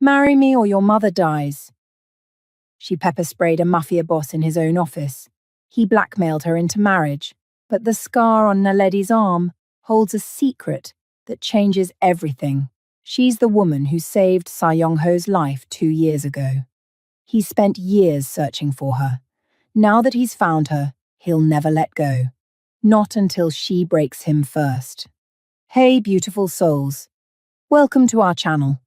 Marry me or your mother dies. She pepper-sprayed a mafia boss in his own office. He blackmailed her into marriage, but the scar on Naledi's arm holds a secret that changes everything. She's the woman who saved Sa Young-ho's life 2 years ago. He spent years searching for her. Now that he's found her, he'll never let go. Not until she breaks him first. Hey, beautiful souls. Welcome to our channel.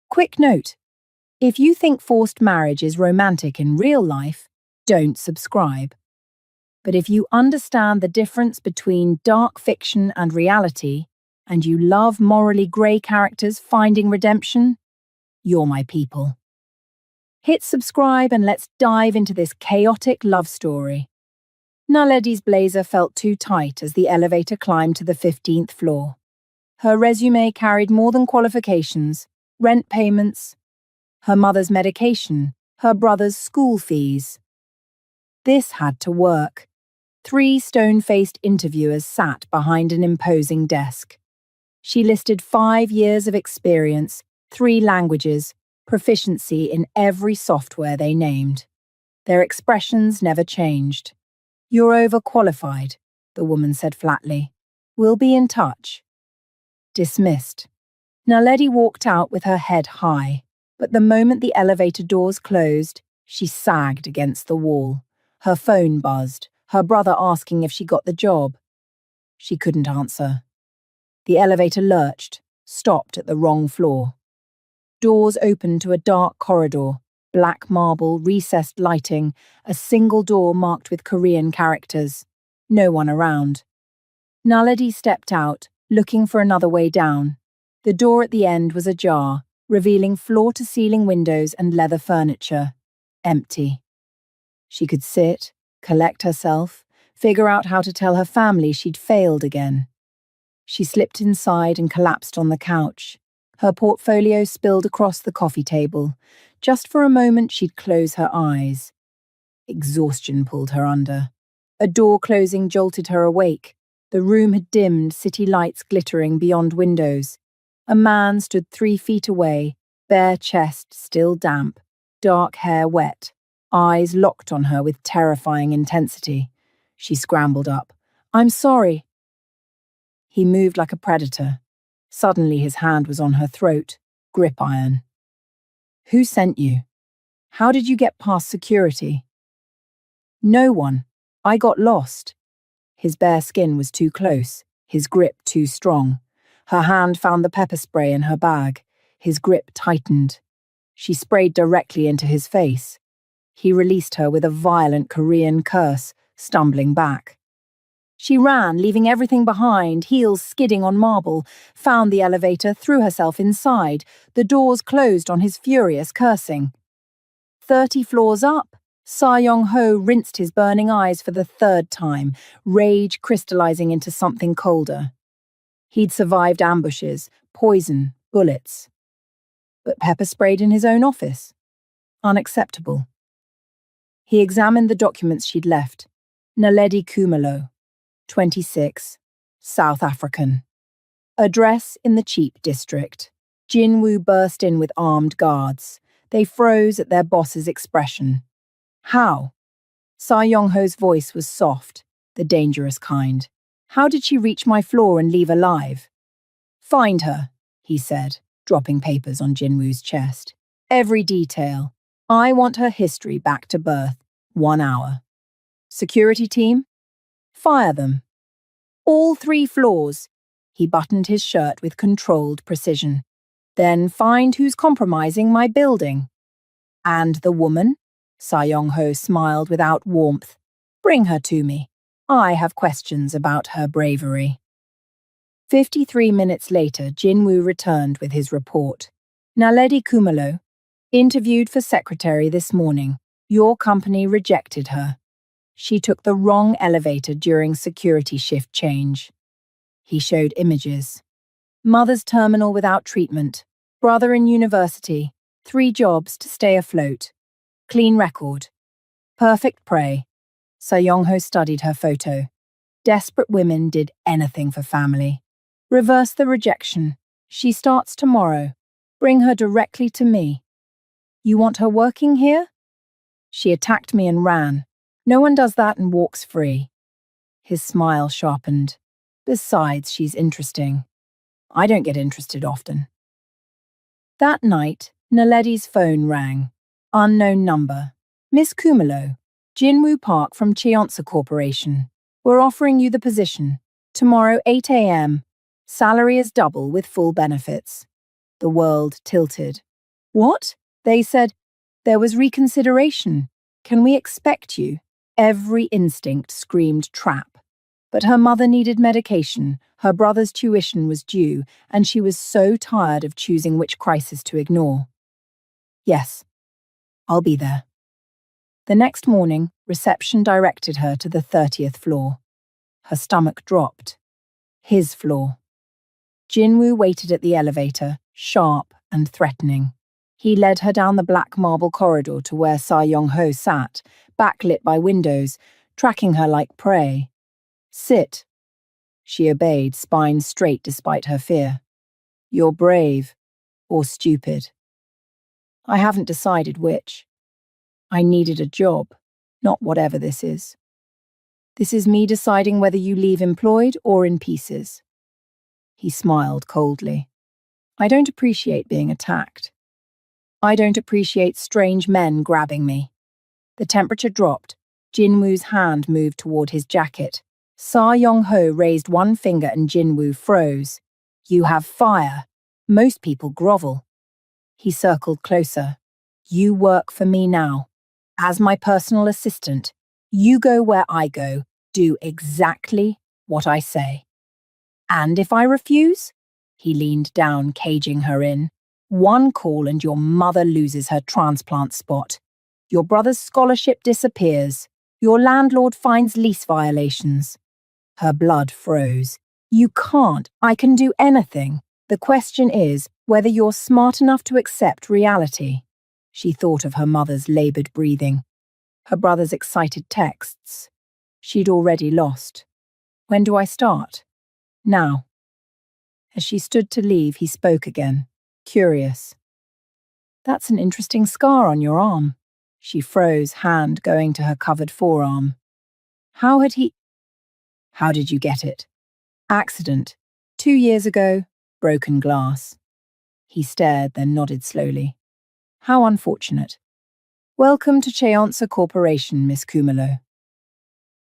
Quick note. If you think forced marriage is romantic in real life, don't subscribe. But if you understand the difference between dark fiction and reality, and you love morally grey characters finding redemption, you're my people. Hit subscribe and let's dive into this chaotic love story. Naledi's blazer felt too tight as the elevator climbed to the 15th floor. Her resume carried more than qualifications, rent payments, her mother's medication, her brother's school fees. This had to work. 3 stone-faced interviewers sat behind an imposing desk. She listed 5 years of experience, 3 languages, proficiency in every software they named. Their expressions never changed. You're overqualified, the woman said flatly. We'll be in touch. Dismissed. Naledi walked out with her head high, but the moment the elevator doors closed, she sagged against the wall. Her phone buzzed, her brother asking if she got the job. She couldn't answer. The elevator lurched, stopped at the wrong floor. Doors opened to a dark corridor, black marble, recessed lighting, a single door marked with Korean characters. No one around. Naledi stepped out, looking for another way down. The door at the end was ajar, revealing floor-to-ceiling windows and leather furniture. Empty. She could sit, collect herself, figure out how to tell her family she'd failed again. She slipped inside and collapsed on the couch. Her portfolio spilled across the coffee table. Just for a moment she'd close her eyes. Exhaustion pulled her under. A door closing jolted her awake. The room had dimmed, city lights glittering beyond windows. A man stood 3 feet away, bare chest still damp, dark hair wet, eyes locked on her with terrifying intensity. She scrambled up. I'm sorry. He moved like a predator. Suddenly his hand was on her throat, grip iron. Who sent you? How did you get past security? No one. I got lost. His bare skin was too close, his grip too strong. Her hand found the pepper spray in her bag. His grip tightened. She sprayed directly into his face. He released her with a violent Korean curse, stumbling back. She ran, leaving everything behind, heels skidding on marble, found the elevator, threw herself inside. The doors closed on his furious cursing. 30 floors up, Sa Young-ho rinsed his burning eyes for the 3rd time, rage crystallizing into something colder. He'd survived ambushes, poison, bullets. But pepper sprayed in his own office. Unacceptable. He examined the documents she'd left. Naledi Kumalo, 26, South African. Address in the Cheap District. Jinwoo burst in with armed guards. They froze at their boss's expression. How? Sa Young-ho's voice was soft, the dangerous kind. How did she reach my floor and leave alive? Find her, he said, dropping papers on Jinwoo's chest. Every detail. I want her history back to birth. 1 hour. Security team? Fire them. All 3 floors. He buttoned his shirt with controlled precision. Then find who's compromising my building. And the woman? Sa Young-ho smiled without warmth. Bring her to me. I have questions about her bravery. 53 minutes later, Jinwoo returned with his report. Naledi Kumalo, interviewed for secretary this morning. Your company rejected her. She took the wrong elevator during security shift change. He showed images. Mother's terminal without treatment. Brother in university. 3 jobs to stay afloat. Clean record. Perfect prey. Sa Young-ho studied her photo. Desperate women did anything for family. Reverse the rejection. She starts tomorrow. Bring her directly to me. You want her working here? She attacked me and ran. No one does that and walks free. His smile sharpened. Besides, she's interesting. I don't get interested often. That night, Naledi's phone rang. Unknown number. Miss Kumalo, Jinwoo Park from Cheonsa Corporation. We're offering you the position. Tomorrow 8 a.m. Salary is double with full benefits. The world tilted. What? They said, there was reconsideration. Can we expect you? Every instinct screamed trap. But her mother needed medication, her brother's tuition was due, and she was so tired of choosing which crisis to ignore. Yes, I'll be there. The next morning, reception directed her to the 30th floor. Her stomach dropped. His floor. Jinwoo waited at the elevator, sharp and threatening. He led her down the black marble corridor to where Sa Young-ho sat, backlit by windows, tracking her like prey. Sit. She obeyed, spine straight despite her fear. You're brave, or stupid. I haven't decided which. I needed a job, not whatever this is. This is me deciding whether you leave employed or in pieces. He smiled coldly. I don't appreciate being attacked. I don't appreciate strange men grabbing me. The temperature dropped. Jinwoo's hand moved toward his jacket. Sa Young-ho raised one finger and Jinwoo froze. You have fire. Most people grovel. He circled closer. You work for me now. As my personal assistant, you go where I go. Do exactly what I say. And if I refuse? He leaned down, caging her in. One call and your mother loses her transplant spot. Your brother's scholarship disappears. Your landlord finds lease violations. Her blood froze. You can't. I can do anything. The question is whether you're smart enough to accept reality. She thought of her mother's laboured breathing. Her brother's excited texts. She'd already lost. When do I start? Now. As she stood to leave, he spoke again, curious. That's an interesting scar on your arm. She froze, hand going to her covered forearm. How did you get it? Accident. 2 years ago, broken glass. He stared, then nodded slowly. How unfortunate. Welcome to Cheonsa Corporation, Miss Kumalo.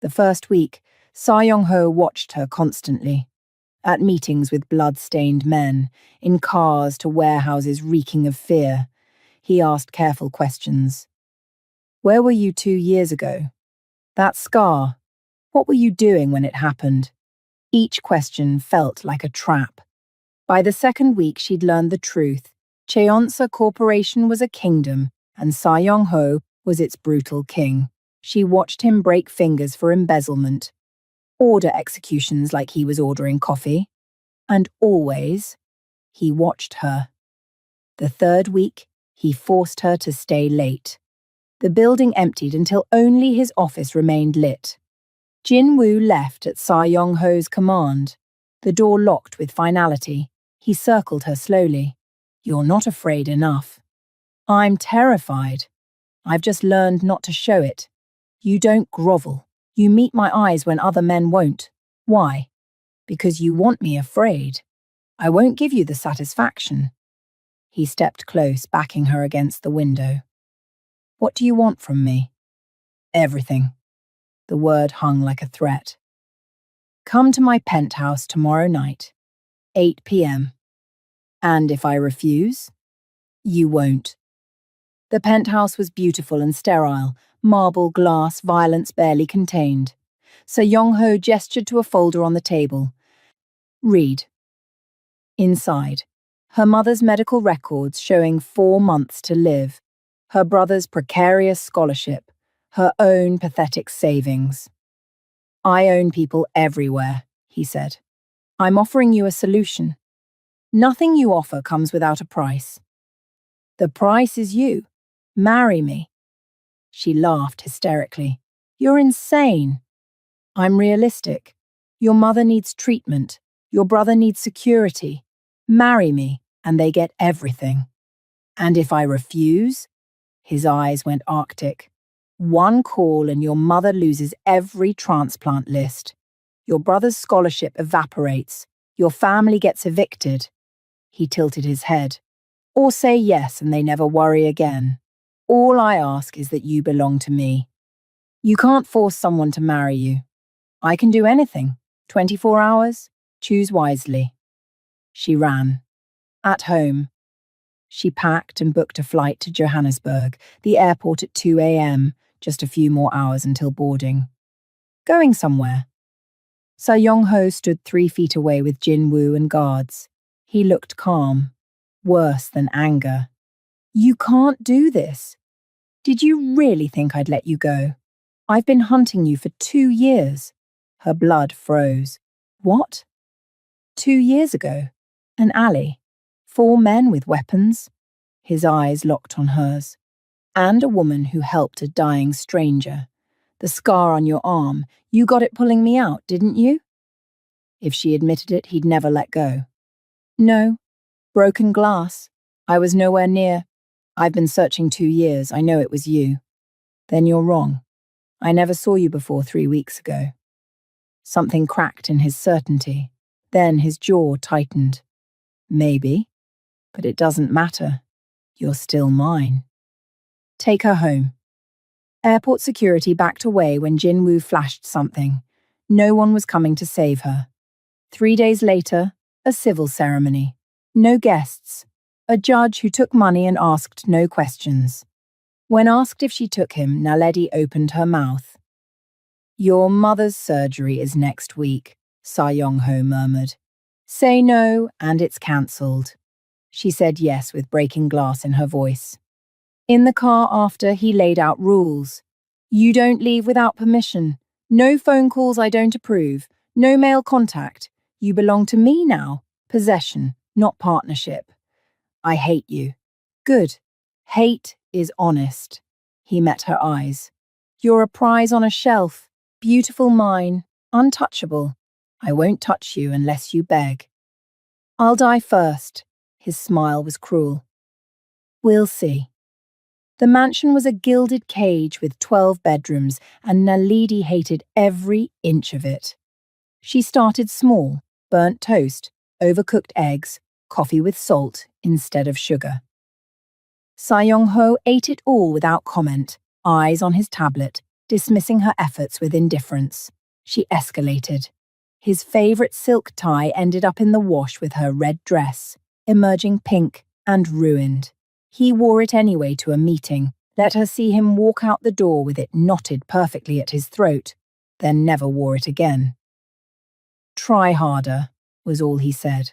The first week, Sa Young-ho watched her constantly. At meetings with blood-stained men, in cars to warehouses reeking of fear, he asked careful questions. Where were you 2 years ago? That scar. What were you doing when it happened? Each question felt like a trap. By the second week, she'd learned the truth. Cheonsa Corporation was a kingdom, and Sa Young-ho was its brutal king. She watched him break fingers for embezzlement, order executions like he was ordering coffee, and always, he watched her. The third week, he forced her to stay late. The building emptied until only his office remained lit. Jinwoo left at Sa Young-ho's command. The door locked with finality. He circled her slowly. You're not afraid enough. I'm terrified. I've just learned not to show it. You don't grovel. You meet my eyes when other men won't. Why? Because you want me afraid. I won't give you the satisfaction. He stepped close, backing her against the window. What do you want from me? Everything. The word hung like a threat. Come to my penthouse tomorrow night, 8 p.m. And if I refuse, you won't. The penthouse was beautiful and sterile, marble, glass, violence barely contained. Sa Young-ho gestured to a folder on the table. Read. Inside, her mother's medical records showing 4 months to live, her brother's precarious scholarship, her own pathetic savings. I own people everywhere, he said. I'm offering you a solution. Nothing you offer comes without a price. The price is you. Marry me. She laughed hysterically. You're insane. I'm realistic. Your mother needs treatment. Your brother needs security. Marry me, and they get everything. And if I refuse? His eyes went arctic. One call and your mother loses every transplant list. Your brother's scholarship evaporates. Your family gets evicted. He tilted his head. Or say yes and they never worry again. All I ask is that you belong to me. You can't force someone to marry you. I can do anything. 24 hours? Choose wisely. She ran. At home. She packed and booked a flight to Johannesburg, the airport at 2 a.m., just a few more hours until boarding. Going somewhere. Sa-Young-ho stood 3 feet away with Jin-woo and guards. He looked calm. Worse than anger. You can't do this. Did you really think I'd let you go? I've been hunting you for 2 years. Her blood froze. What? 2 years ago. An alley. 4 men with weapons. His eyes locked on hers. And a woman who helped a dying stranger. The scar on your arm. You got it pulling me out, didn't you? If she admitted it, he'd never let go. No. Broken glass. I was nowhere near. I've been searching 2 years. I know it was you. Then you're wrong. I never saw you before 3 weeks ago. Something cracked in his certainty. Then his jaw tightened. Maybe. But it doesn't matter. You're still mine. Take her home. Airport security backed away when Jin-woo flashed something. No one was coming to save her. 3 days later, a civil ceremony. No guests. A judge who took money and asked no questions. When asked if she took him, Naledi opened her mouth. Your mother's surgery is next week, Sa-Young-ho murmured. Say no, and it's cancelled. She said yes with breaking glass in her voice. In the car after, he laid out rules. You don't leave without permission. No phone calls I don't approve. No male contact. You belong to me now. Possession, not partnership. I hate you. Good. Hate is honest. He met her eyes. You're a prize on a shelf. Beautiful mine. Untouchable. I won't touch you unless you beg. I'll die first. His smile was cruel. We'll see. The mansion was a gilded cage with 12 bedrooms, and Naledi hated every inch of it. She started small, burnt toast, overcooked eggs, coffee with salt instead of sugar. Sa-Young-ho ate it all without comment, eyes on his tablet, dismissing her efforts with indifference. She escalated. His favourite silk tie ended up in the wash with her red dress, emerging pink and ruined. He wore it anyway to a meeting, let her see him walk out the door with it knotted perfectly at his throat, then never wore it again. Try harder, was all he said.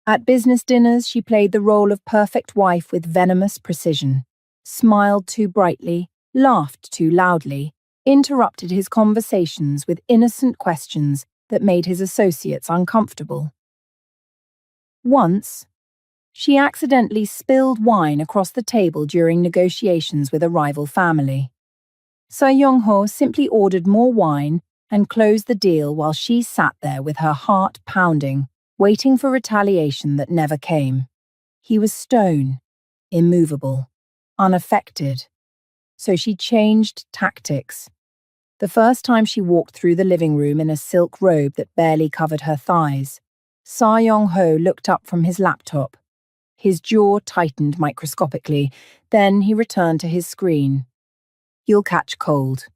At business dinners, she played the role of perfect wife with venomous precision, smiled too brightly, laughed too loudly, interrupted his conversations with innocent questions that made his associates uncomfortable. Once, she accidentally spilled wine across the table during negotiations with a rival family. Sa-Young-ho simply ordered more wine and closed the deal while she sat there with her heart pounding, waiting for retaliation that never came. He was stone, immovable, unaffected. So she changed tactics. The first time she walked through the living room in a silk robe that barely covered her thighs, Sa-Young-ho looked up from his laptop. His jaw tightened microscopically, then he returned to his screen. You'll catch cold.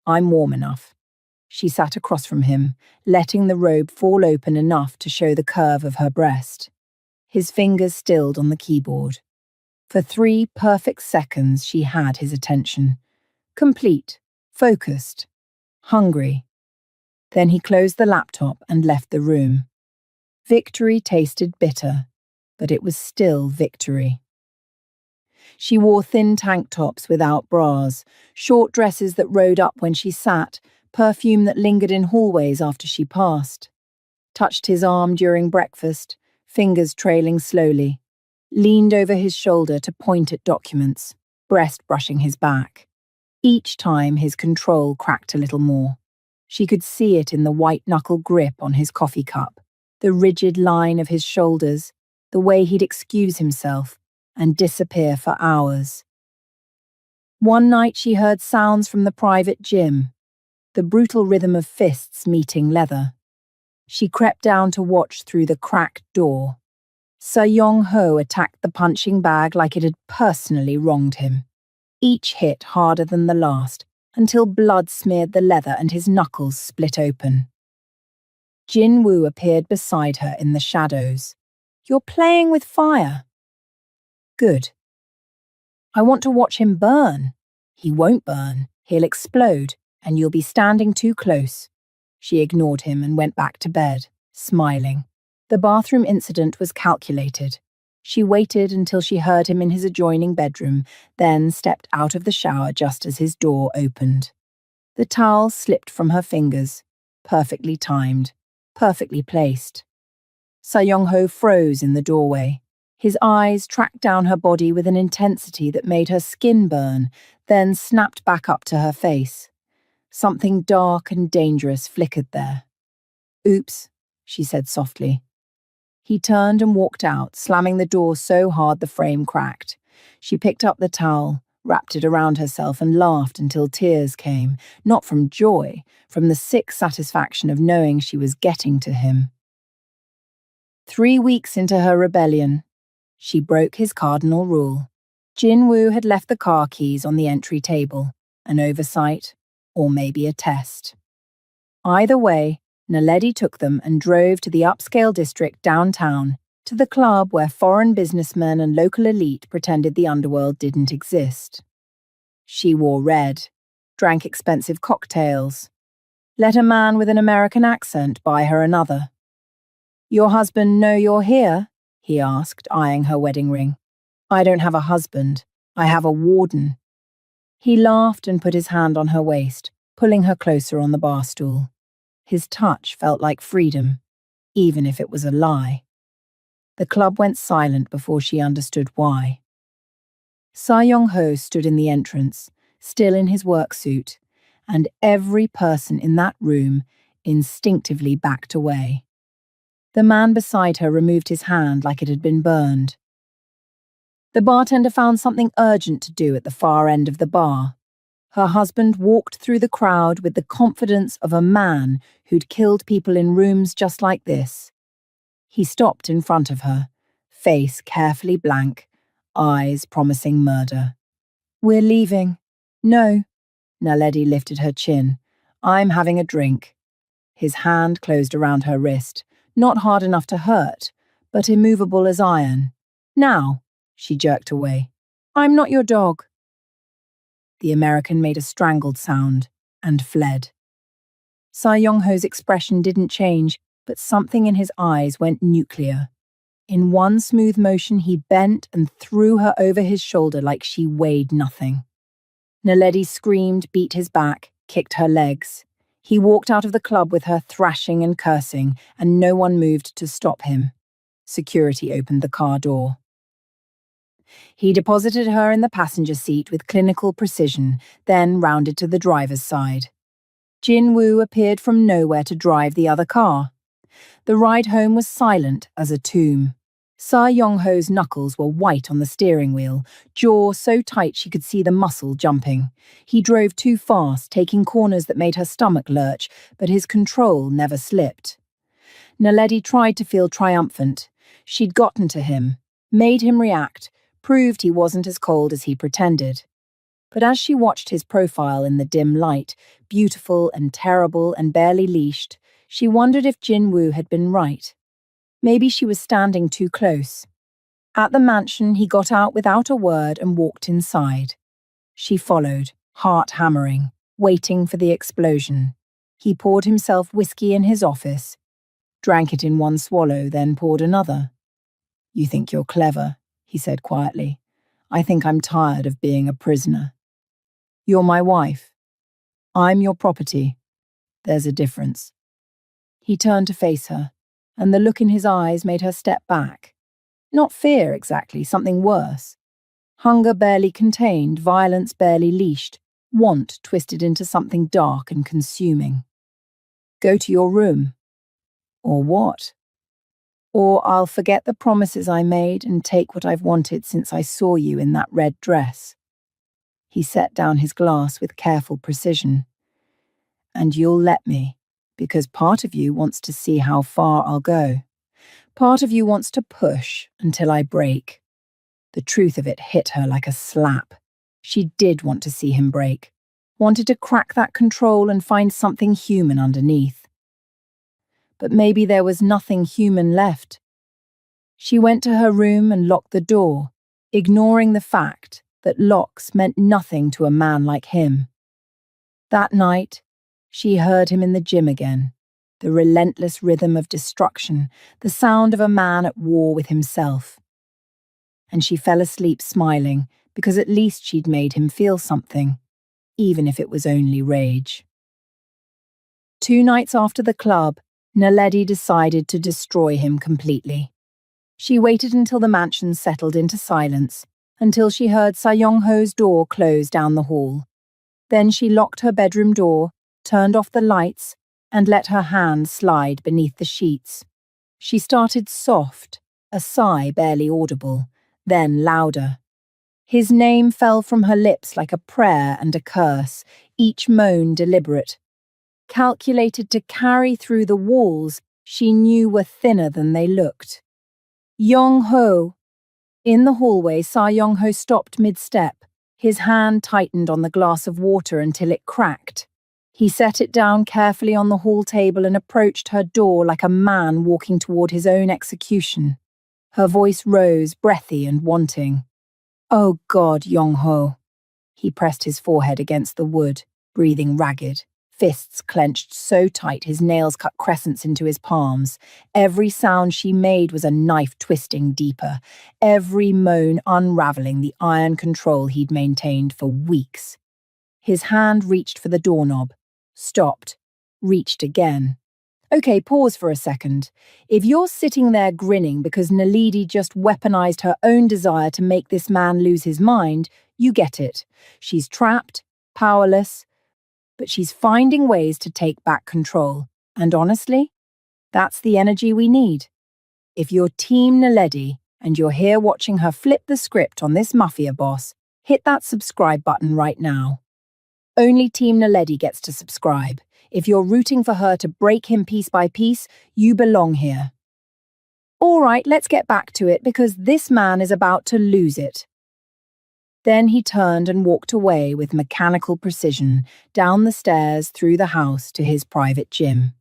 I'm warm enough. She sat across from him, letting the robe fall open enough to show the curve of her breast. His fingers stilled on the keyboard. For 3 perfect seconds she had his attention. Complete, focused, hungry. Then he closed the laptop and left the room. Victory tasted bitter, but it was still victory. She wore thin tank tops without bras, short dresses that rode up when she sat, perfume that lingered in hallways after she passed. Touched his arm during breakfast, fingers trailing slowly. Leaned over his shoulder to point at documents, breast brushing his back. Each time his control cracked a little more. She could see it in the white-knuckle grip on his coffee cup, the rigid line of his shoulders, the way he'd excuse himself and disappear for hours. One night she heard sounds from the private gym, the brutal rhythm of fists meeting leather. She crept down to watch through the cracked door. Seo-Young-ho attacked the punching bag like it had personally wronged him. Each hit harder than the last, until blood smeared the leather and his knuckles split open. Jin-woo appeared beside her in the shadows. "You're playing with fire." "Good. I want to watch him burn." "He won't burn. He'll explode, and you'll be standing too close." She ignored him and went back to bed, smiling. The bathroom incident was calculated. She waited until she heard him in his adjoining bedroom, then stepped out of the shower just as his door opened. The towel slipped from her fingers, perfectly timed, perfectly placed. Seo-Young-ho froze in the doorway. His eyes tracked down her body with an intensity that made her skin burn, then snapped back up to her face. Something dark and dangerous flickered there. "Oops," she said softly. He turned and walked out, slamming the door so hard the frame cracked. She picked up the towel, wrapped it around herself, and laughed until tears came, not from joy, from the sick satisfaction of knowing she was getting to him. 3 weeks into her rebellion, she broke his cardinal rule. Jin-woo had left the car keys on the entry table, an oversight, or maybe a test. Either way, Naledi took them and drove to the upscale district downtown, to the club where foreign businessmen and local elite pretended the underworld didn't exist. She wore red, drank expensive cocktails, let a man with an American accent buy her another. "Your husband know you're here?" he asked, eyeing her wedding ring. "I don't have a husband. I have a warden." He laughed and put his hand on her waist, pulling her closer on the bar stool. His touch felt like freedom, even if it was a lie. The club went silent before she understood why. Seo-Young-ho stood in the entrance, still in his work suit, and every person in that room instinctively backed away. The man beside her removed his hand like it had been burned. The bartender found something urgent to do at the far end of the bar. Her husband walked through the crowd with the confidence of a man who'd killed people in rooms just like this. He stopped in front of her, face carefully blank, eyes promising murder. "We're leaving." "No." Naledi lifted her chin. "I'm having a drink." His hand closed around her wrist, not hard enough to hurt, but immovable as iron. "Now," she jerked away. "I'm not your dog." The American made a strangled sound and fled. Seo-Young-ho's expression didn't change, but something in his eyes went nuclear. In one smooth motion, he bent and threw her over his shoulder like she weighed nothing. Naledi screamed, beat his back, kicked her legs. He walked out of the club with her thrashing and cursing, and no one moved to stop him. Security opened the car door. He deposited her in the passenger seat with clinical precision, then rounded to the driver's side. Jin-woo appeared from nowhere to drive the other car. The ride home was silent as a tomb. Seo-Young-ho's knuckles were white on the steering wheel, jaw so tight she could see the muscle jumping. He drove too fast, taking corners that made her stomach lurch, but his control never slipped. Naledi tried to feel triumphant. She'd gotten to him, made him react, proved he wasn't as cold as he pretended. But as she watched his profile in the dim light, beautiful and terrible and barely leashed, she wondered if Jin-woo had been right. Maybe she was standing too close. At the mansion, he got out without a word and walked inside. She followed, heart hammering, waiting for the explosion. He poured himself whiskey in his office, drank it in one swallow, then poured another. "You think you're clever," he said quietly. "I think I'm tired of being a prisoner. You're my wife. I'm your property. There's a difference." He turned to face her, and the look in his eyes made her step back. Not fear exactly, something worse. Hunger barely contained, violence barely leashed, want twisted into something dark and consuming. "Go to your room." "Or what?" or I'll forget the promises I made and take what I've wanted since I saw you in that red dress. He set down his glass with careful precision. And you'll let me, because part of you wants to see how far I'll go. Part of you wants to push until I break. The truth of it hit her like a slap. She did want to see him break, wanted to crack that control and find something human underneath. But maybe there was nothing human left. She went to her room and locked the door, ignoring the fact that locks meant nothing to a man like him. That night, she heard him in the gym again, the relentless rhythm of destruction, the sound of a man at war with himself. And she fell asleep smiling, because at least she'd made him feel something, even if it was only rage. 2 nights after the club, Naledi decided to destroy him completely. She waited until the mansion settled into silence, until she heard Sa-Young-ho's door close down the hall. Then she locked her bedroom door, turned off the lights, and let her hand slide beneath the sheets. She started soft, a sigh barely audible, then louder. His name fell from her lips like a prayer and a curse, each moan deliberate. Calculated to carry through the walls she knew were thinner than they looked. Young-ho. In the hallway, Sa-Young-ho stopped mid-step. His hand tightened on the glass of water until it cracked. He set it down carefully on the hall table and approached her door like a man walking toward his own execution. Her voice rose, breathy and wanting. "Oh God, Young-ho." He pressed his forehead against the wood, breathing ragged, fists clenched so tight his nails cut crescents into his palms. Every sound she made was a knife twisting deeper, every moan unraveling the iron control he'd maintained for weeks. His hand reached for the doorknob, stopped, reached again. Okay, pause for a second. If you're sitting there grinning because Naledi just weaponized her own desire to make this man lose his mind, you get it. She's trapped, powerless, but she's finding ways to take back control. And honestly, that's the energy we need. If you're Team Naledi and you're here watching her flip the script on this Mafia Boss, hit that subscribe button right now. Only Team Naledi gets to subscribe. If you're rooting for her to break him piece by piece, you belong here. All right, let's get back to it because this man is about to lose it. Then he turned and walked away with mechanical precision, down the stairs, through the house to his private gym.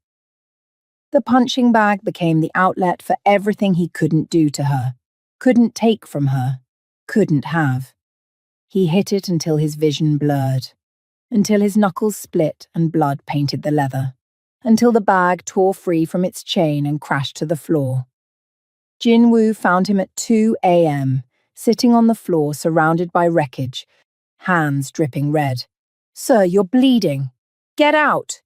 The punching bag became the outlet for everything he couldn't do to her, couldn't take from her, couldn't have. He hit it until his vision blurred, until his knuckles split and blood painted the leather, until the bag tore free from its chain and crashed to the floor. Jinwoo found him at 2 a.m., sitting on the floor surrounded by wreckage, hands dripping red. "Sir, you're bleeding. Get out."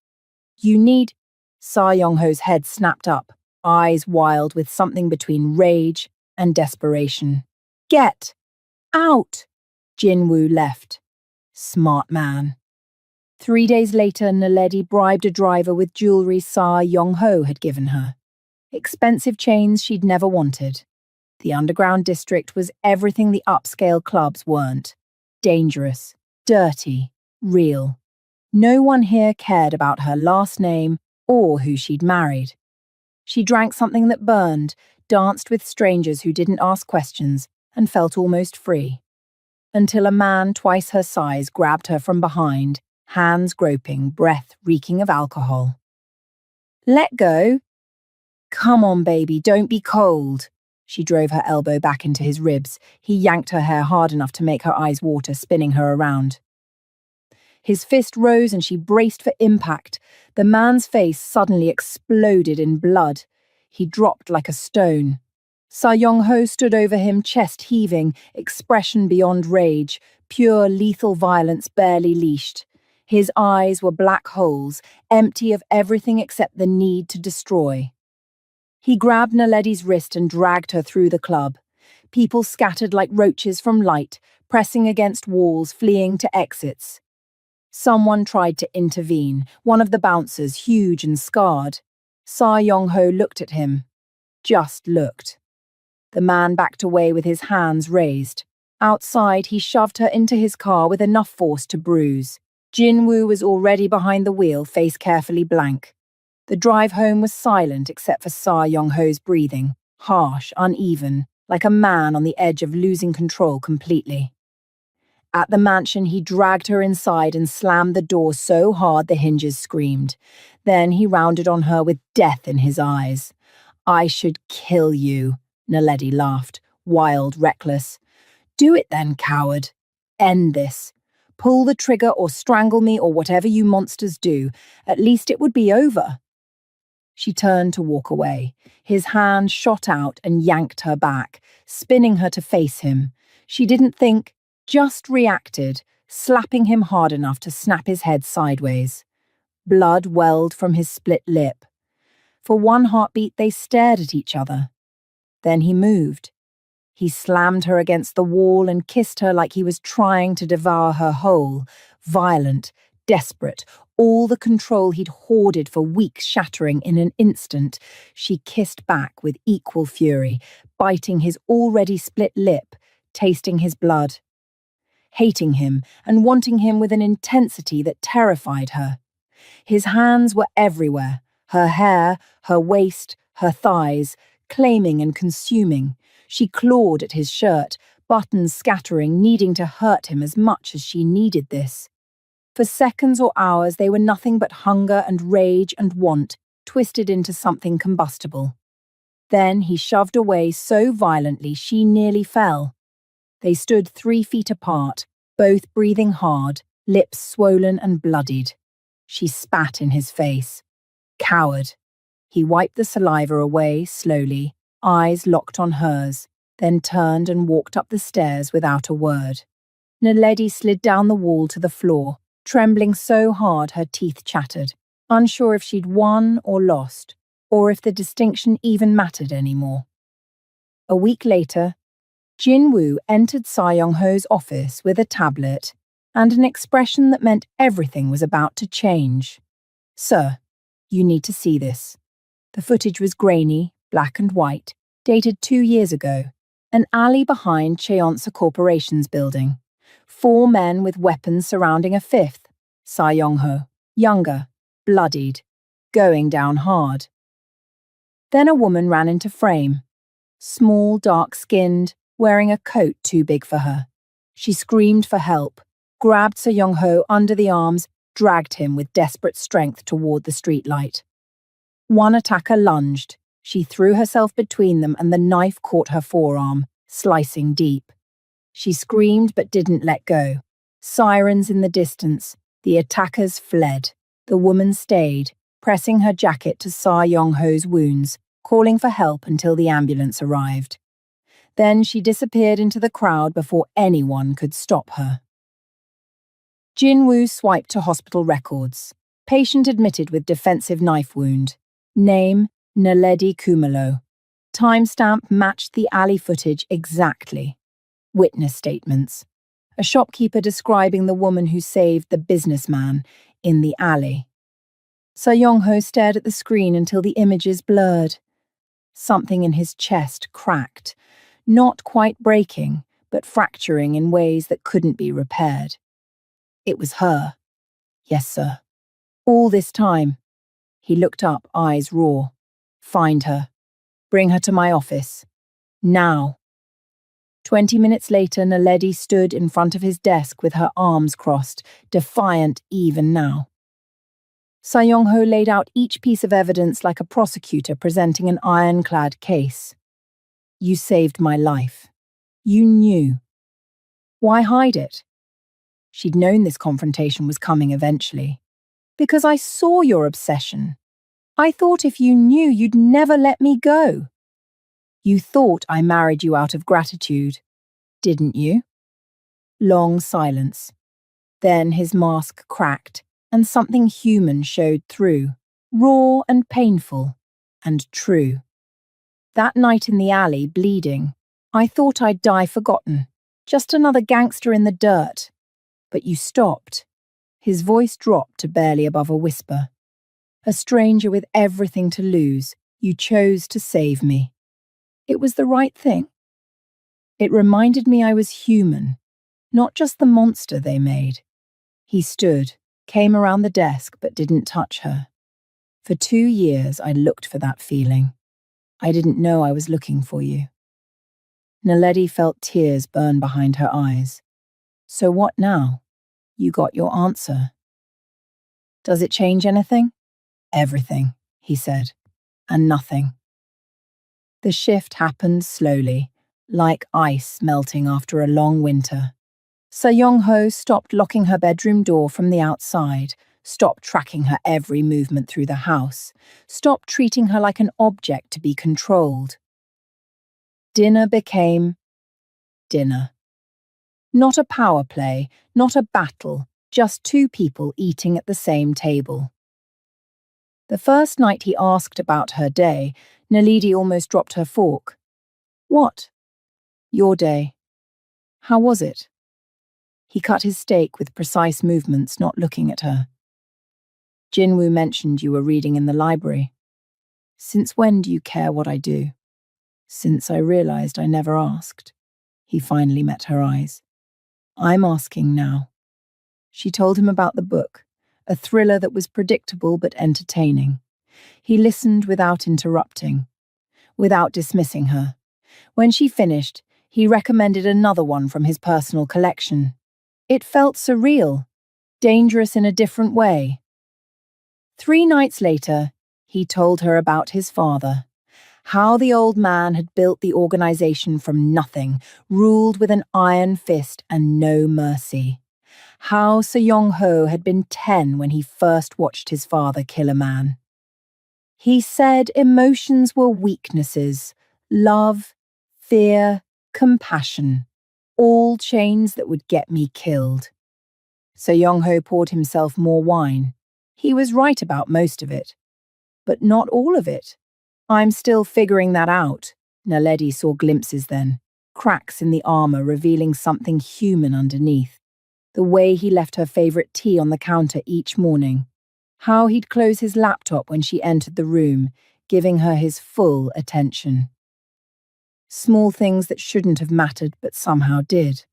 "You need—" Sa-Young-ho's head snapped up, eyes wild with something between rage and desperation. "Get out!" Jinwoo left. Smart man. 3 days later, Naledi bribed a driver with jewelry Sa-Young-ho had given her. Expensive chains she'd never wanted. The underground district was everything the upscale clubs weren't. Dangerous, dirty, real. No one here cared about her last name or who she'd married. She drank something that burned, danced with strangers who didn't ask questions, and felt almost free. Until a man twice her size grabbed her from behind, hands groping, breath reeking of alcohol. "Let go." "Come on, baby, don't be cold." She drove her elbow back into his ribs. He yanked her hair hard enough to make her eyes water, spinning her around. His fist rose and she braced for impact. The man's face suddenly exploded in blood. He dropped like a stone. Sa-Young-ho stood over him, chest heaving, expression beyond rage, pure lethal violence barely leashed. His eyes were black holes, empty of everything except the need to destroy. He grabbed Naledi's wrist and dragged her through the club. People scattered like roaches from light, pressing against walls, fleeing to exits. Someone tried to intervene, one of the bouncers, huge and scarred. Sa-Young-ho looked at him. just looked. The man backed away with his hands raised. Outside, he shoved her into his car with enough force to bruise. Jin-woo was already behind the wheel, face carefully blank. The drive home was silent except for Sa Young-ho's breathing, harsh, uneven, like a man on the edge of losing control completely. At the mansion, he dragged her inside and slammed the door so hard the hinges screamed. Then he rounded on her with death in his eyes. "I should kill you," Naledi laughed, wild, reckless. "Do it then, coward. End this. Pull the trigger or strangle me or whatever you monsters do. At least it would be over." She turned to walk away. His hand shot out and yanked her back, spinning her to face him. She didn't think, just reacted, slapping him hard enough to snap his head sideways. Blood welled from his split lip. For one heartbeat, they stared at each other. Then he moved. He slammed her against the wall and kissed her like he was trying to devour her whole, violent, desperate, all the control he'd hoarded for weeks shattering in an instant. She kissed back with equal fury, biting his already split lip, tasting his blood. Hating him and wanting him with an intensity that terrified her. His hands were everywhere, her hair, her waist, her thighs, claiming and consuming. She clawed at his shirt, buttons scattering, needing to hurt him as much as she needed this. For seconds or hours they were nothing but hunger and rage and want, twisted into something combustible. Then he shoved away so violently she nearly fell. They stood 3 feet apart, both breathing hard, lips swollen and bloodied. She spat in his face. "Coward." He wiped the saliva away slowly, eyes locked on hers, then turned and walked up the stairs without a word. Naledi slid down the wall to the floor, trembling so hard her teeth chattered, unsure if she'd won or lost, or if the distinction even mattered anymore. A week later, Jin-woo entered Sa Young-ho's office with a tablet and an expression that meant everything was about to change. "Sir, you need to see this." The footage was grainy, black and white, dated 2 years ago. An alley behind Cheonsa Corporation's building. 4 men with weapons surrounding a 5th, Sa Young-ho, younger, bloodied, going down hard. Then a woman ran into frame. Small, dark-skinned, wearing a coat too big for her. She screamed for help, grabbed Sa Young-ho under the arms, dragged him with desperate strength toward the streetlight. One attacker lunged. She threw herself between them and the knife caught her forearm, slicing deep. She screamed but didn't let go. Sirens in the distance. The attackers fled. The woman stayed, pressing her jacket to Sa Young-ho's wounds, calling for help until the ambulance arrived. Then she disappeared into the crowd before anyone could stop her. Jin-woo swiped to hospital records. Patient admitted with defensive knife wound. Name, Naledi Kumalo. Timestamp matched the alley footage exactly. Witness statements. A shopkeeper describing the woman who saved the businessman in the alley. Sa Young-ho stared at the screen until the images blurred. Something in his chest cracked, not quite breaking, but fracturing in ways that couldn't be repaired. It was her. Yes, sir. All this time. He looked up, eyes raw. Find her. Bring her to my office. Now. 20 minutes later, Naledi stood in front of his desk with her arms crossed, defiant even now. Sa Young-ho laid out each piece of evidence like a prosecutor presenting an ironclad case. You saved my life. You knew. Why hide it? She'd known this confrontation was coming eventually. Because I saw your obsession. I thought if you knew, you'd never let me go. You thought I married you out of gratitude, didn't you? Long silence. Then his mask cracked, and something human showed through, raw and painful, and true. That night in the alley, bleeding, I thought I'd die forgotten, just another gangster in the dirt. But you stopped. His voice dropped to barely above a whisper. A stranger with everything to lose, you chose to save me. It was the right thing. It reminded me I was human, not just the monster they made. He stood, came around the desk but didn't touch her. For 2 years I looked for that feeling. I didn't know I was looking for you. Naledi felt tears burn behind her eyes. So what now? You got your answer. Does it change anything? Everything, he said, and nothing. The shift happened slowly, like ice melting after a long winter. Se-Young-ho stopped locking her bedroom door from the outside, stopped tracking her every movement through the house, stopped treating her like an object to be controlled. Dinner became dinner. Not a power play, not a battle, just two people eating at the same table. The first night he asked about her day, Naledi almost dropped her fork. What? Your day. How was it? He cut his steak with precise movements, not looking at her. Jinwoo mentioned you were reading in the library. Since when do you care what I do? Since I realized I never asked. He finally met her eyes. I'm asking now. She told him about the book, a thriller that was predictable but entertaining. He listened without interrupting, without dismissing her. When she finished, he recommended another one from his personal collection. It felt surreal, dangerous in a different way. 3 nights later, he told her about his father, how the old man had built the organization from nothing, ruled with an iron fist and no mercy. How Se-Young-ho had been 10 when he first watched his father kill a man. He said emotions were weaknesses, love, fear, compassion, all chains that would get me killed. Se-Young-ho poured himself more wine. He was right about most of it, but not all of it. I'm still figuring that out. Naledi saw glimpses then, cracks in the armor revealing something human underneath. The way he left her favorite tea on the counter each morning. How he'd close his laptop when she entered the room, giving her his full attention. Small things that shouldn't have mattered but somehow did.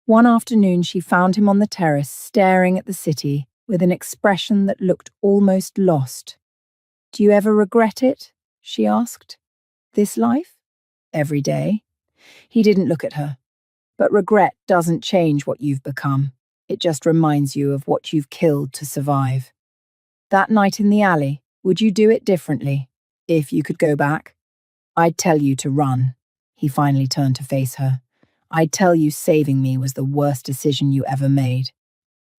One afternoon she found him on the terrace staring at the city with an expression that looked almost lost. Do you ever regret it? She asked. This life? Every day? He didn't look at her. But regret doesn't change what you've become. It just reminds you of what you've killed to survive. That night in the alley, would you do it differently? If you could go back? I'd tell you to run. He finally turned to face her. I'd tell you saving me was the worst decision you ever made.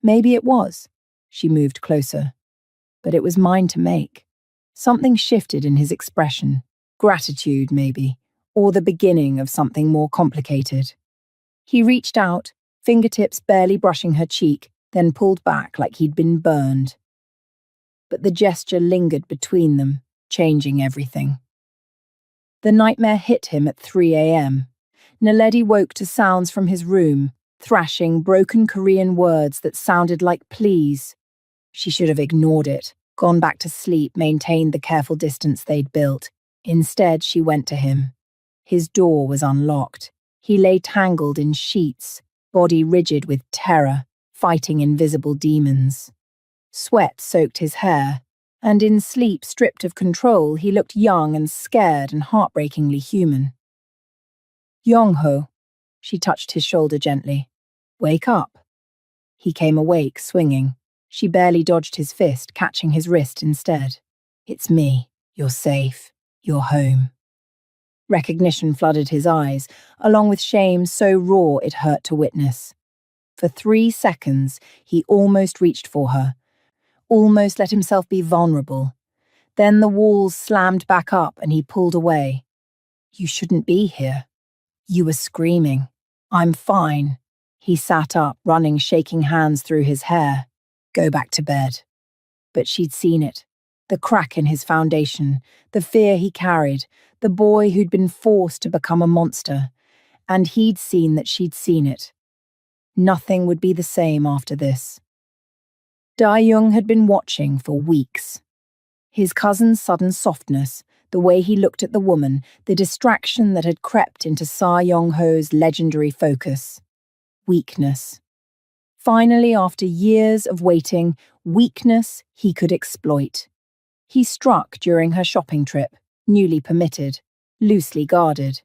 Maybe it was. She moved closer. But it was mine to make. Something shifted in his expression. Gratitude, maybe. Or the beginning of something more complicated. He reached out, fingertips barely brushing her cheek, then pulled back like he'd been burned. But the gesture lingered between them, changing everything. The nightmare hit him at 3 a.m. Naledi woke to sounds from his room, thrashing broken Korean words that sounded like pleas. She should have ignored it, gone back to sleep, maintained the careful distance they'd built. Instead, she went to him. His door was unlocked. He lay tangled in sheets, body rigid with terror, fighting invisible demons. Sweat soaked his hair, and in sleep stripped of control, he looked young and scared and heartbreakingly human. Young-ho, she touched his shoulder gently. Wake up. He came awake, swinging. She barely dodged his fist, catching his wrist instead. It's me. You're safe. You're home. Recognition flooded his eyes, along with shame so raw it hurt to witness. For 3 seconds, he almost reached for her, almost let himself be vulnerable. Then the walls slammed back up and he pulled away. You shouldn't be here. You were screaming. I'm fine. He sat up, running shaking hands through his hair. Go back to bed. But she'd seen it. The crack in his foundation, the fear he carried, the boy who'd been forced to become a monster. And he'd seen that she'd seen it. Nothing would be the same after this. Da-young had been watching for weeks. His cousin's sudden softness, The way he looked at the woman, the distraction that had crept into Sa Yong-ho's legendary focus. Weakness. Finally, after years of waiting, weakness he could exploit. He struck during her shopping trip, newly permitted, loosely guarded.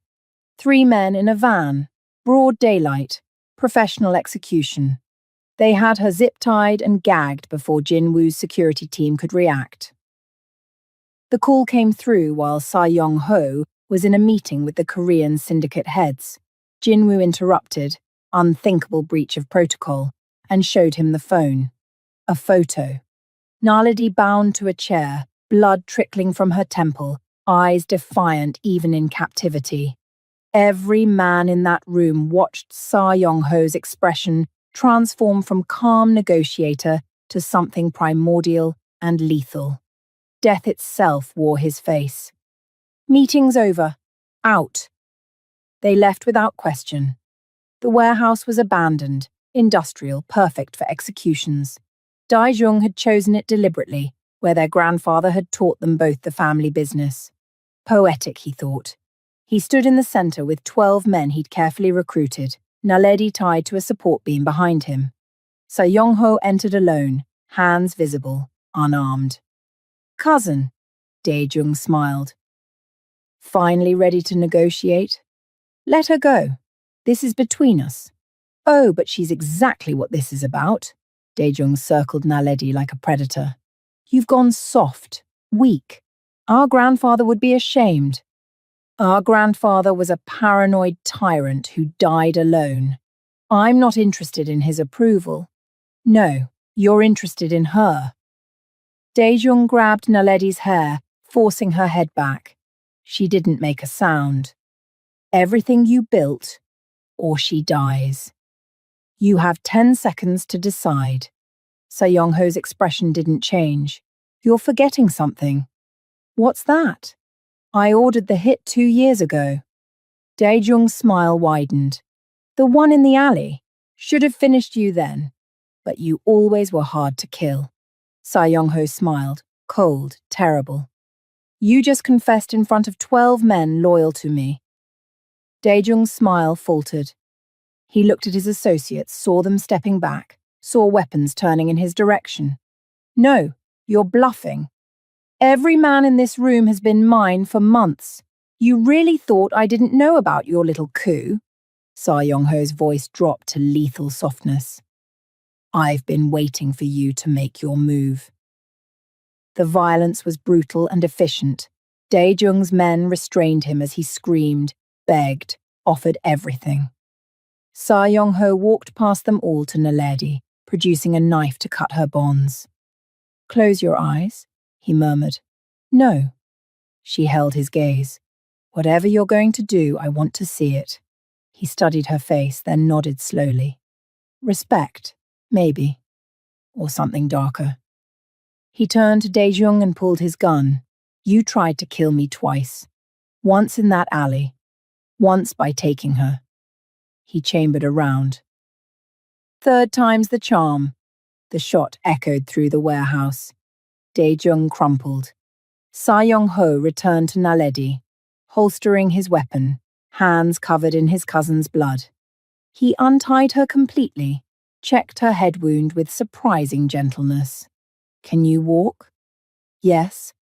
3 men in a van, broad daylight, professional execution. They had her zip-tied and gagged before Jin-woo's security team could react. The call came through while Sa Yong-ho was in a meeting with the Korean syndicate heads. Jin-woo interrupted, unthinkable breach of protocol, and showed him the phone. A photo. Naledi bound to a chair, blood trickling from her temple, eyes defiant even in captivity. Every man in that room watched Sa Yong-ho's expression transform from calm negotiator to something primordial and lethal. Death itself wore his face. Meeting's over. Out. They left without question. The warehouse was abandoned, industrial, perfect for executions. Daijung had chosen it deliberately, where their grandfather had taught them both the family business. Poetic, he thought. He stood in the center with 12 men he'd carefully recruited, Naledi tied to a support beam behind him. Sa Yong-ho entered alone, hands visible, unarmed. Cousin, Daejung smiled. Finally ready to negotiate? Let her go. This is between us. Oh, but she's exactly what this is about. Daejung circled Naledi like a predator. You've gone soft, weak. Our grandfather would be ashamed. Our grandfather was a paranoid tyrant who died alone. I'm not interested in his approval. No, you're interested in her. Daejung grabbed Naledi's hair, forcing her head back. She didn't make a sound. Everything you built, or she dies. You have 10 seconds to decide. Sa Yong-ho's expression didn't change. You're forgetting something. What's that? I ordered the hit 2 years ago. Daejung's smile widened. The one in the alley. Should have finished you then. But you always were hard to kill. Sa Yong-ho smiled, cold, terrible. You just confessed in front of 12 men loyal to me. Daejung's smile faltered. He looked at his associates, saw them stepping back, saw weapons turning in his direction. No, you're bluffing. Every man in this room has been mine for months. You really thought I didn't know about your little coup? Sa Yong-ho's voice dropped to lethal softness. I've been waiting for you to make your move. The violence was brutal and efficient. Daejung's men restrained him as he screamed, begged, offered everything. Sa Yong-ho walked past them all to Naledi, producing a knife to cut her bonds. Close your eyes, he murmured. No. She held his gaze. Whatever you're going to do, I want to see it. He studied her face, then nodded slowly. Respect, maybe. Or something darker. He turned to Daejung and pulled his gun. You tried to kill me twice. Once in that alley. Once by taking her. He chambered around. Third time's the charm. The shot echoed through the warehouse. Daejung crumpled. Sa Yong-ho returned to Naledi, holstering his weapon, hands covered in his cousin's blood. He untied her completely, checked her head wound with surprising gentleness. Can you walk? Yes.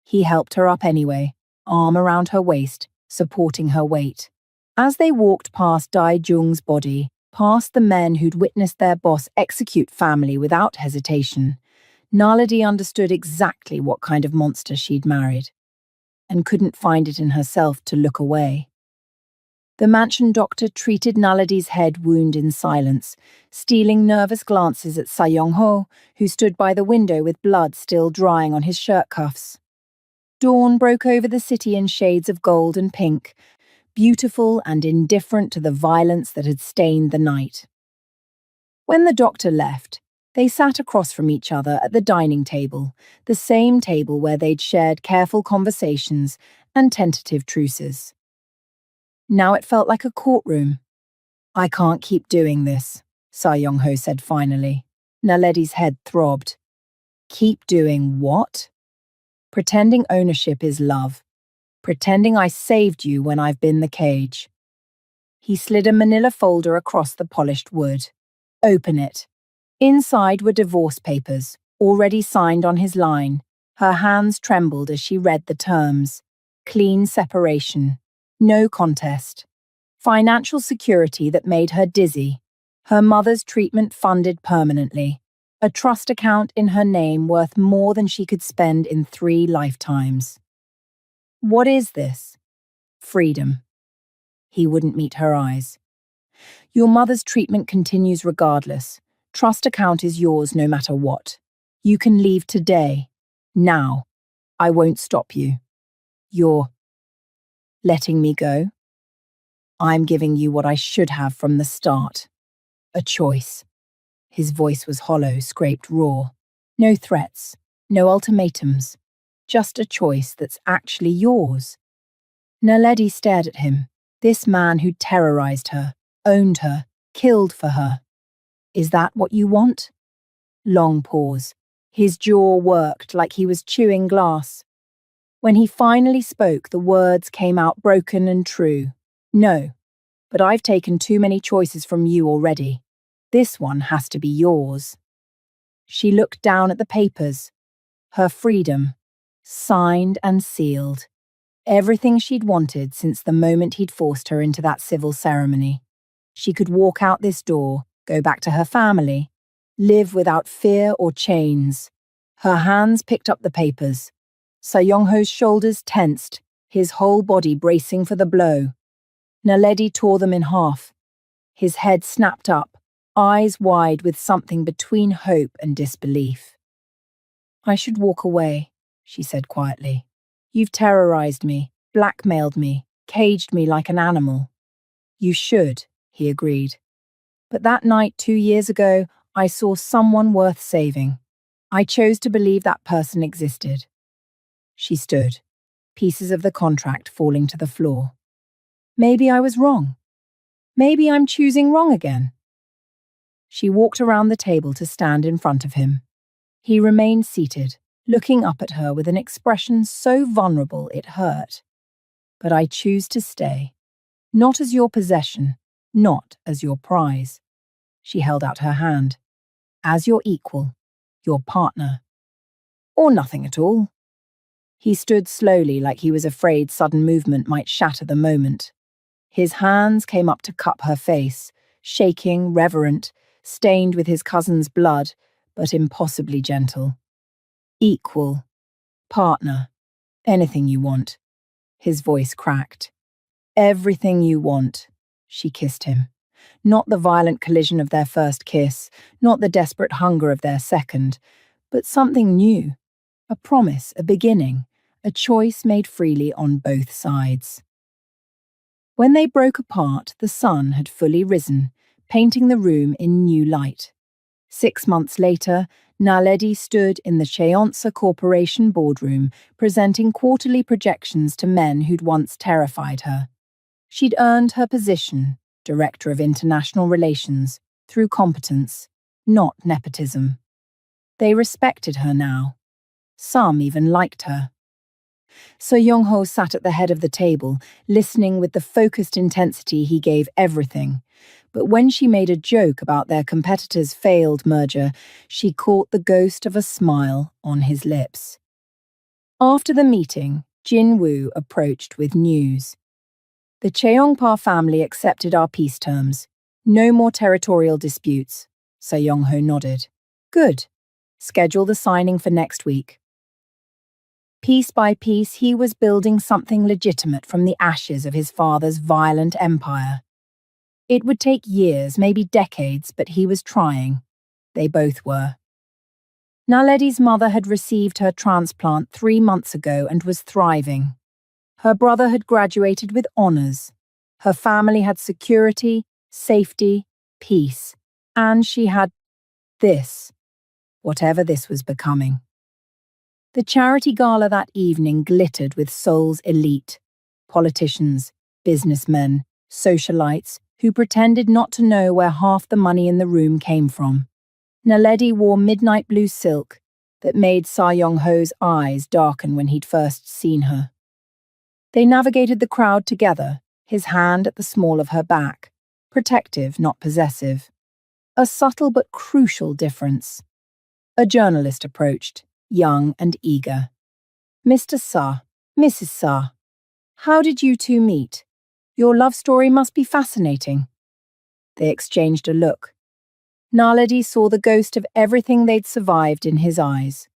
He helped her up anyway, arm around her waist, supporting her weight. As they walked past Daejung's body, past the men who'd witnessed their boss execute family without hesitation, Naledi understood exactly what kind of monster she'd married, and couldn't find it in herself to look away. The mansion doctor treated Naledi's head wound in silence, stealing nervous glances at Sa Yong-ho, who stood by the window with blood still drying on his shirt cuffs. Dawn broke over the city in shades of gold and pink, beautiful and indifferent to the violence that had stained the night. When the doctor left, they sat across from each other at the dining table, the same table where they'd shared careful conversations and tentative truces. Now it felt like a courtroom. I can't keep doing this, Sa Yong-ho said finally. Naledi's head throbbed. Keep doing what? Pretending ownership is love, Pretending I saved you when I've been the cage. He slid a manila folder across the polished wood. Open it. Inside were divorce papers, already signed on his line. Her hands trembled as she read the terms. Clean separation. No contest. Financial security that made her dizzy. Her mother's treatment funded permanently. A trust account in her name worth more than she could spend in 3 lifetimes. What is this? Freedom. He wouldn't meet her eyes. Your mother's treatment continues regardless. Trust account is yours no matter what. You can leave today. Now. I won't stop you. You're letting me go? I'm giving you what I should have from the start. A choice. His voice was hollow, scraped raw. No threats, no ultimatums. Just a choice that's actually yours. Naledi stared at him, this man who terrorized her, owned her, killed for her. Is that what you want? Long pause. His jaw worked like he was chewing glass. When he finally spoke, the words came out broken and true. No, but I've taken too many choices from you already. This one has to be yours. She looked down at the papers. Her freedom. Signed and sealed. Everything she'd wanted since the moment he'd forced her into that civil ceremony. She could walk out this door, go back to her family, live without fear or chains. Her hands picked up the papers. Young-ho's shoulders tensed, his whole body bracing for the blow. Naledi tore them in half. His head snapped up, eyes wide with something between hope and disbelief. I should walk away, she said quietly. You've terrorized me, blackmailed me, caged me like an animal. You should, he agreed. But that night 2 years ago, I saw someone worth saving. I chose to believe that person existed. She stood, pieces of the contract falling to the floor. Maybe I was wrong. Maybe I'm choosing wrong again. She walked around the table to stand in front of him. He remained seated, looking up at her with an expression so vulnerable it hurt. But I choose to stay. Not as your possession, not as your prize. She held out her hand. As your equal, your partner. Or nothing at all. He stood slowly like he was afraid sudden movement might shatter the moment. His hands came up to cup her face, shaking, reverent, stained with his cousin's blood, but impossibly gentle. Equal. Partner. Anything you want. His voice cracked. Everything you want. She kissed him. Not the violent collision of their first kiss, not the desperate hunger of their second, but something new. A promise, a beginning, a choice made freely on both sides. When they broke apart, the sun had fully risen, painting the room in new light. 6 months later, Naledi stood in the Cheonsa Corporation boardroom, presenting quarterly projections to men who'd once terrified her. She'd earned her position, Director of International Relations, through competence, not nepotism. They respected her now. Some even liked her. So Young-ho sat at the head of the table, listening with the focused intensity he gave everything. But when she made a joke about their competitor's failed merger, she caught the ghost of a smile on his lips. After the meeting, Jin Woo approached with news. The Cheongpa family accepted our peace terms. No more territorial disputes. So Young-ho nodded. Good. Schedule the signing for next week. Piece by piece, he was building something legitimate from the ashes of his father's violent empire. It would take years, maybe decades, but he was trying. They both were. Naledi's mother had received her transplant 3 months ago and was thriving. Her brother had graduated with honors. Her family had security, safety, peace. And she had this, whatever this was becoming. The charity gala that evening glittered with Seoul's elite, politicians, businessmen, socialites who pretended not to know where half the money in the room came from. Naledi wore midnight blue silk that made Young-ho's eyes darken when he'd first seen her. They navigated the crowd together, his hand at the small of her back, protective, not possessive. A subtle but crucial difference. A journalist approached, young and eager. Mr. Sa, Mrs. Sa, how did you two meet? Your love story must be fascinating. They exchanged a look. Naledi saw the ghost of everything they'd survived in his eyes.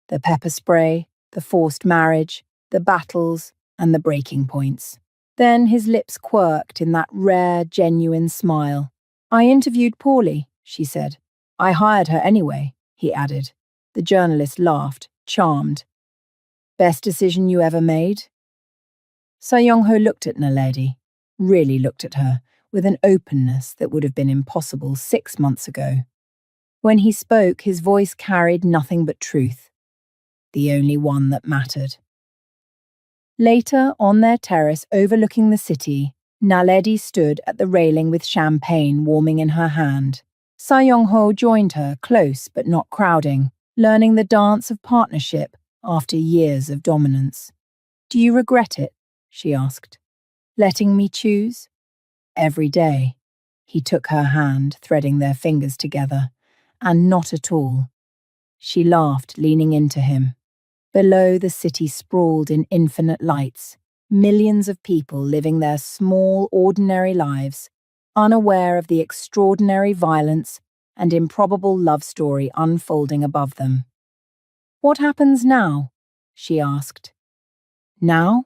The pepper spray, the forced marriage, the battles, and the breaking points. Then his lips quirked in that rare, genuine smile. I interviewed poorly, she said. I hired her anyway, he added. The journalist laughed, charmed. Best decision you ever made? Sa-Young-ho looked at Naledi, really looked at her, with an openness that would have been impossible 6 months ago. When he spoke, his voice carried nothing but truth, the only one that mattered. Later, on their terrace overlooking the city, Naledi stood at the railing with champagne warming in her hand. Sa-Young-ho joined her, close but not crowding, learning the dance of partnership after years of dominance. Do you regret it? She asked. Letting me choose? Every day. He took her hand, threading their fingers together. And not at all. She laughed, leaning into him. Below, the city sprawled in infinite lights, millions of people living their small, ordinary lives, unaware of the extraordinary violence and improbable love story unfolding above them. What happens now? She asked. Now?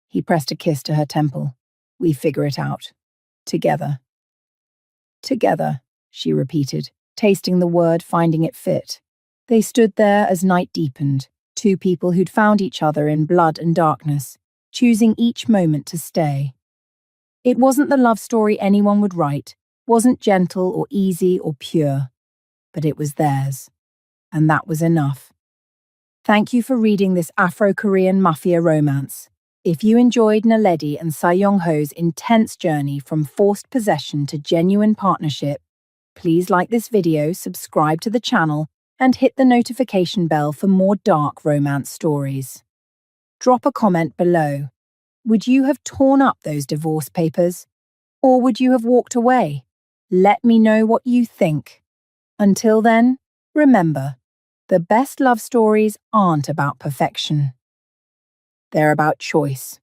He pressed a kiss to her temple. We figure it out. Together. Together, she repeated, tasting the word, finding it fit. They stood there as night deepened, two people who'd found each other in blood and darkness, choosing each moment to stay. It wasn't the love story anyone would write, wasn't gentle or easy or pure, but it was theirs. And that was enough. Thank you for reading this Afro-Korean mafia romance. If you enjoyed Naledi and Sa-Young-ho's intense journey from forced possession to genuine partnership, please like this video, subscribe to the channel, and hit the notification bell for more dark romance stories. Drop a comment below. Would you have torn up those divorce papers? Or would you have walked away? Let me know what you think. Until then, remember, the best love stories aren't about perfection. They're about choice.